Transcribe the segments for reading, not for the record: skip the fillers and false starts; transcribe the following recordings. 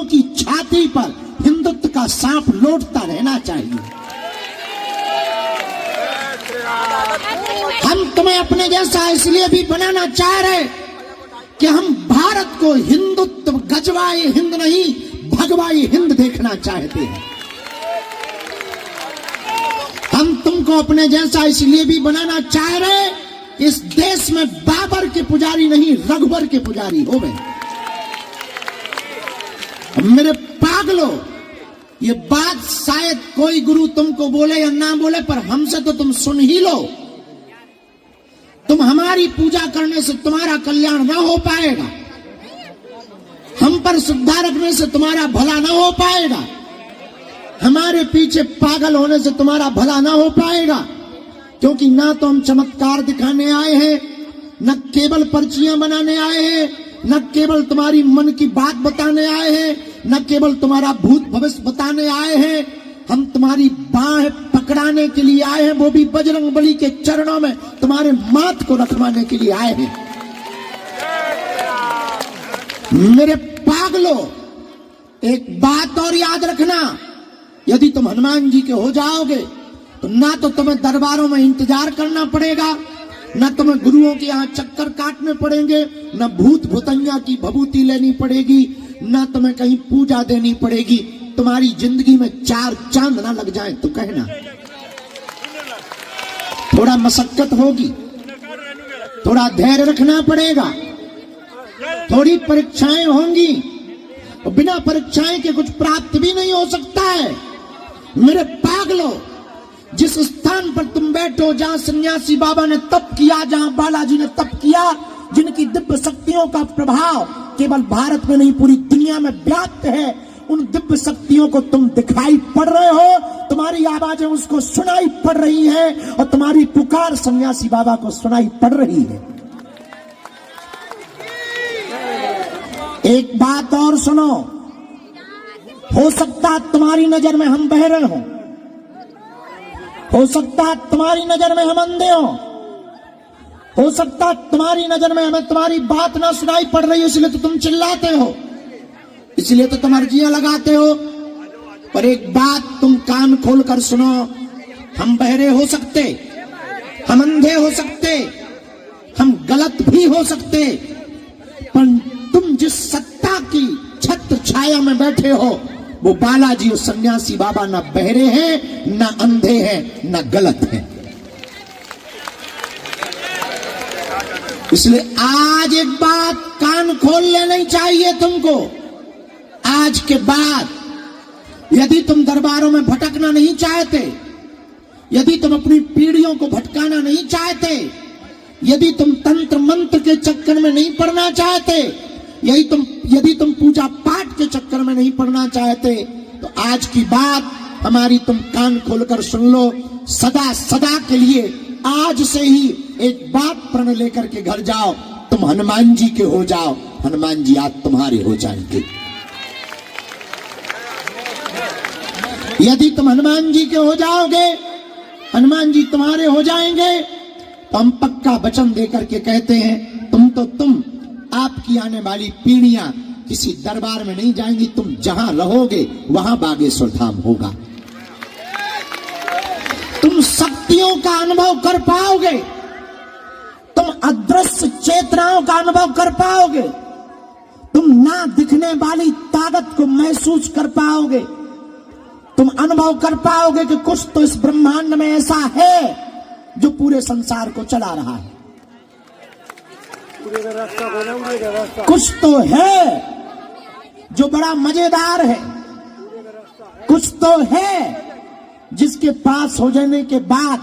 की छाती पर हिंदुत्व का सांप लौटता रहना चाहिए। हम तुम्हें अपने जैसा इसलिए भी बनाना चाह रहे कि हम भारत को हिंदुत्व गजवाए हिंद नहीं भगवाए हिंद देखना चाहते हैं। हम तुमको अपने जैसा इसलिए भी बनाना चाह रहे इस देश में बाबर के पुजारी नहीं रघुबर के पुजारी हो गए। मेरे पागलों, ये बात शायद कोई गुरु तुमको बोले या ना बोले, पर हमसे तो तुम सुन ही लो। तुम हमारी पूजा करने से तुम्हारा कल्याण ना हो पाएगा, हम पर श्रद्धा रखने से तुम्हारा भला ना हो पाएगा, हमारे पीछे पागल होने से तुम्हारा भला ना हो पाएगा। क्योंकि ना तो हम चमत्कार दिखाने आए हैं, न केवल पर्चियां बनाने आए हैं, न केवल तुम्हारी मन की बात बताने आए हैं, न केवल तुम्हारा भूत भविष्य बताने आए हैं। हम तुम्हारी बाहें पकड़ाने के लिए आए हैं, वो भी बजरंगबली के चरणों में तुम्हारे माथ को रखवाने के लिए आए हैं। मेरे पागलों, एक बात और याद रखना, यदि तुम हनुमान जी के हो जाओगे तो ना तो तुम्हें दरबारों में इंतजार करना पड़ेगा, न तुम्हें गुरुओं के यहाँ चक्कर काटने पड़ेंगे, न भूत भूतैया की भभूति लेनी पड़ेगी, न तुम्हें कहीं पूजा देनी पड़ेगी। तुम्हारी जिंदगी में 4 चांद ना लग जाए तो कहना। थोड़ा मशक्कत होगी, थोड़ा धैर्य रखना पड़ेगा, थोड़ी परीक्षाएं होंगी, बिना परीक्षाएं के कुछ प्राप्त भी नहीं हो सकता है। मेरे पागलों, जिस स्थान पर तुम बैठो, जहां सन्यासी बाबा ने तप किया, जहां बालाजी ने तप किया, जिनकी दिव्य शक्तियों का प्रभाव केवल भारत में नहीं पूरी दुनिया में व्याप्त है, उन दिव्य शक्तियों को तुम दिखाई पड़ रहे हो, तुम्हारी आवाजें उसको सुनाई पड़ रही है और तुम्हारी पुकार सन्यासी बाबा को सुनाई पड़ रही है। एक बात और सुनो, हो सकता तुम्हारी नजर में हम बहरे हों, हो सकता तुम्हारी नजर में हम अंधे हो सकता तुम्हारी नजर में हमें तुम्हारी बात ना सुनाई पड़ रही हो, इसलिए तो तुम चिल्लाते हो, इसलिए तो तुम अर्जियां लगाते हो। पर एक बात तुम कान खोलकर सुनो, हम बहरे हो सकते, हम अंधे हो सकते, हम गलत भी हो सकते, पर तुम जिस सत्ता की छत्र छाया में बैठे हो, वो बालाजी और सन्यासी बाबा ना बहरे हैं, ना अंधे हैं, ना गलत हैं। इसलिए आज एक बात कान खोल लेनी चाहिए तुमको। आज के बाद यदि तुम दरबारों में भटकना नहीं चाहते, यदि तुम अपनी पीढ़ियों को भटकाना नहीं चाहते, यदि तुम तंत्र मंत्र के चक्कर में नहीं पड़ना चाहते, यदि तुम पूजा पाठ के चक्कर में नहीं पड़ना चाहते, तो आज की बात हमारी तुम कान खोलकर सुन लो। सदा सदा के लिए आज से ही एक बात प्रण लेकर के घर जाओ, तुम हनुमान जी के हो जाओ, हनुमान जी आज तुम्हारे हो जाएंगे। यदि तुम हनुमान जी के हो जाओगे, हनुमान जी तुम्हारे हो जाएंगे, तो हम पक्का वचन देकर के कहते हैं, तुम आपकी आने वाली पीढ़ियां किसी दरबार में नहीं जाएंगी, तुम जहां रहोगे वहां बागेश्वर धाम होगा। तुम शक्तियों का अनुभव कर पाओगे, तुम अदृश्य चेतनाओं का अनुभव कर पाओगे, तुम ना दिखने वाली ताकत को महसूस कर पाओगे, तुम अनुभव कर पाओगे कि कुछ तो इस ब्रह्मांड में ऐसा है जो पूरे संसार को चला रहा है, कुछ तो है जो बड़ा मजेदार है, कुछ तो है जिसके पास हो जाने के बाद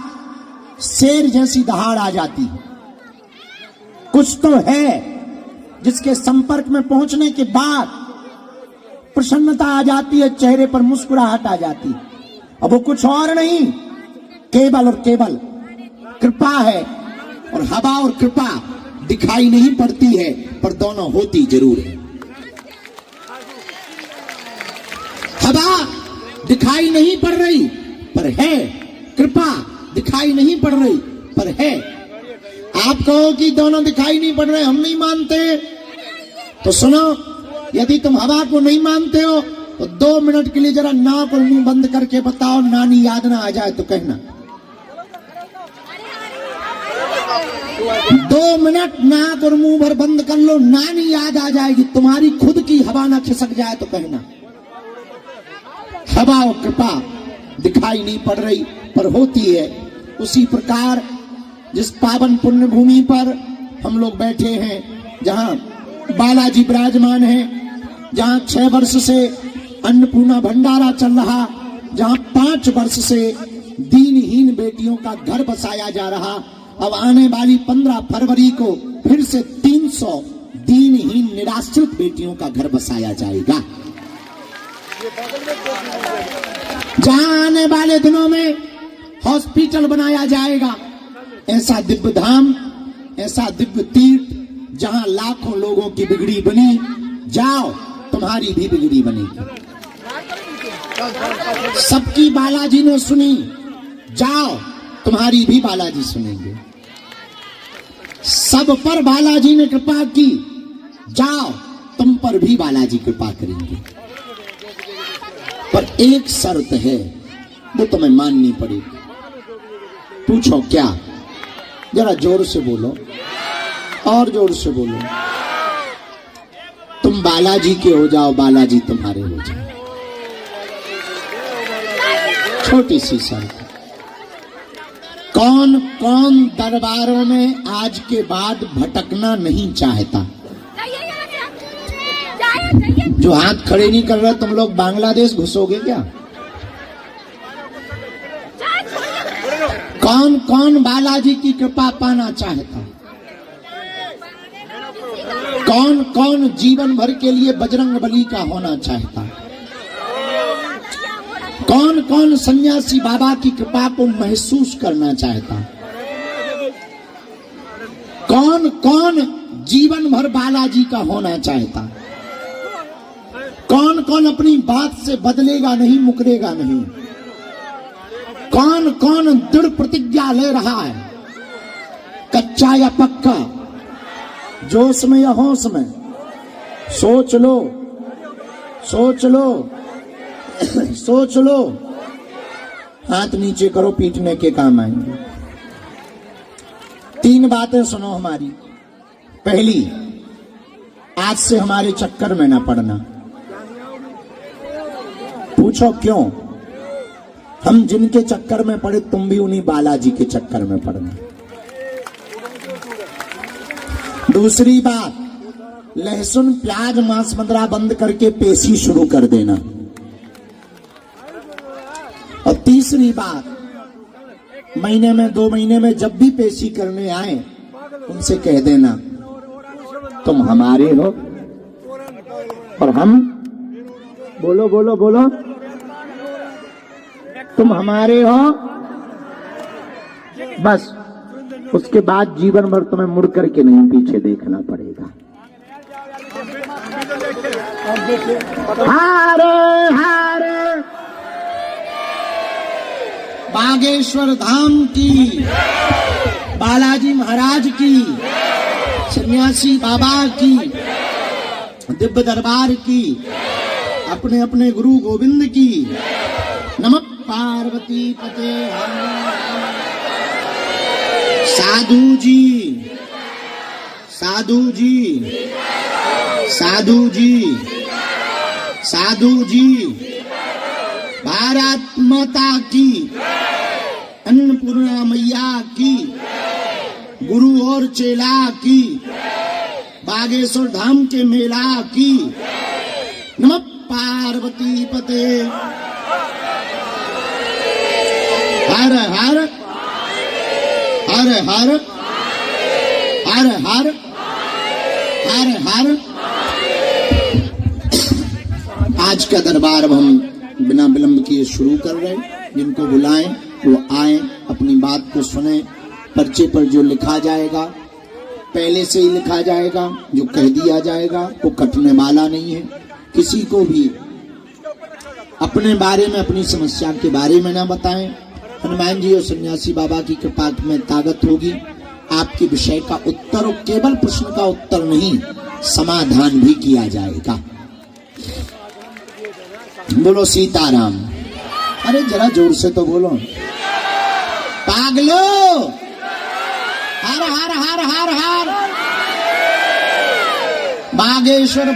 शेर जैसी दहाड़ आ जाती है, कुछ तो है जिसके संपर्क में पहुंचने के बाद प्रसन्नता आ जाती है, चेहरे पर मुस्कुराहट आ जाती है। अब वो कुछ और नहीं, केवल और केवल कृपा है। और हवा और कृपा दिखाई नहीं पड़ती है, पर दोनों होती जरूर है। हवा दिखाई नहीं पड़ रही पर है, कृपा दिखाई नहीं पड़ रही पर है। आप कहो कि दोनों दिखाई नहीं पड़ रहे, हम नहीं मानते, तो सुनो, यदि तुम हवा को नहीं मानते हो तो 2 मिनट के लिए जरा नाक और मुंह बंद करके बताओ, नानी याद ना आ जाए तो कहना। 2 मिनट नाक और मुंह भर बंद कर लो, नानी याद आ जाएगी। तुम्हारी खुद की हवा ना खिसक जाए तो कहना। हवा और कृपा दिखाई नहीं पड़ रही पर होती है। उसी प्रकार जिस पावन पुण्य भूमि पर हम लोग बैठे हैं, जहां बालाजी विराजमान हैं, जहां 6 वर्ष से अन्नपूर्णा भंडारा चल रहा, जहां 5 वर्ष से दीनहीन बेटियों का घर बसाया जा रहा, अब आने वाली 15 फरवरी को फिर से 300 दीनहीन निराश्रित बेटियों का घर बसाया जाएगा। जहां आने वाले दिनों में हॉस्पिटल बनाया जाएगा, ऐसा दिव्य धाम, ऐसा दिव्य तीर्थ जहां लाखों लोगों की बिगड़ी बनी, जाओ तुम्हारी भी बिगड़ी बनेगी। सबकी बालाजी ने सुनी, जाओ तुम्हारी भी बालाजी सुनेंगे। सब पर बालाजी ने कृपा की, जाओ तुम पर भी बालाजी कृपा करेंगे। पर एक शर्त है, वो तुम्हें माननी पड़ेगी। पूछो क्या? जरा जोर से बोलो, और जोर से बोलो। तुम बालाजी के हो जाओ, बालाजी तुम्हारे हो जाओ। छोटी सी शर्त। कौन कौन दरबारों में आज के बाद भटकना नहीं चाहता? जो हाथ खड़े नहीं कर रहे, तुम लोग बांग्लादेश घुसोगे क्या? कौन कौन बालाजी की कृपा पाना चाहता? कौन कौन जीवन भर के लिए बजरंग बली का होना चाहता? कौन कौन सन्यासी बाबा की कृपा को महसूस करना चाहता? कौन कौन जीवन भर बालाजी का होना चाहता? कौन कौन अपनी बात से बदलेगा नहीं, मुकरेगा नहीं? कौन कौन दृढ़ प्रतिज्ञा ले रहा है, कच्चा या पक्का, जोश में या होश में? सोच लो, सोच लो, सोच लो। हाथ नीचे करो, पीटने के काम आएंगे। 3 बातें सुनो हमारी। पहली, आज से हमारे चक्कर में ना पड़ना। पूछो क्यों? हम जिनके चक्कर में पड़े, तुम भी उन्हीं बालाजी के चक्कर में पड़ना। दूसरी बात, लहसुन प्याज मांस मदिरा बंद करके पेशी शुरू कर देना। और तीसरी बात, महीने में 2 महीने में जब भी पेशी करने आए, उनसे कह देना तुम हमारे हो और हम, बोलो बोलो बोलो, तुम हमारे हो। बस उसके बाद जीवन भर तुम्हें मुड़ करके नहीं पीछे देखना पड़ेगा। हारे हारे बागेश्वर धाम की, बालाजी महाराज की, सन्यासी बाबा की, दिव्य दरबार की, अपने अपने गुरु गोविंद की। नमः पार्वती पते। साधु जी, साधु जी, साधु जी, साधु जी, भारत माता की, अन्नपूर्णा मैया की, गुरु और चेला की, बागेश्वर धाम के मेला की। नमः पार्वती पते। हर हर हर हर हर हर हर हर। आज का दरबार अब हम बिना विलंब किए शुरू कर रहे हैं। जिनको बुलाएं वो आए, अपनी बात को सुने। पर्चे पर जो लिखा जाएगा पहले से ही लिखा जाएगा, जो कह दिया जाएगा वो कटने वाला नहीं है। किसी को भी अपने बारे में, अपनी समस्या के बारे में ना बताएं। हनुमान जी और सन्यासी बाबा की कृपा में ताकत होगी। आपके विषय का उत्तर, और केवल प्रश्न का उत्तर नहीं, समाधान भी किया जाएगा। बोलो सीताराम। अरे जरा जोर से तो बोलो। पागलो, हर हर हर हर हर बागेश्वर।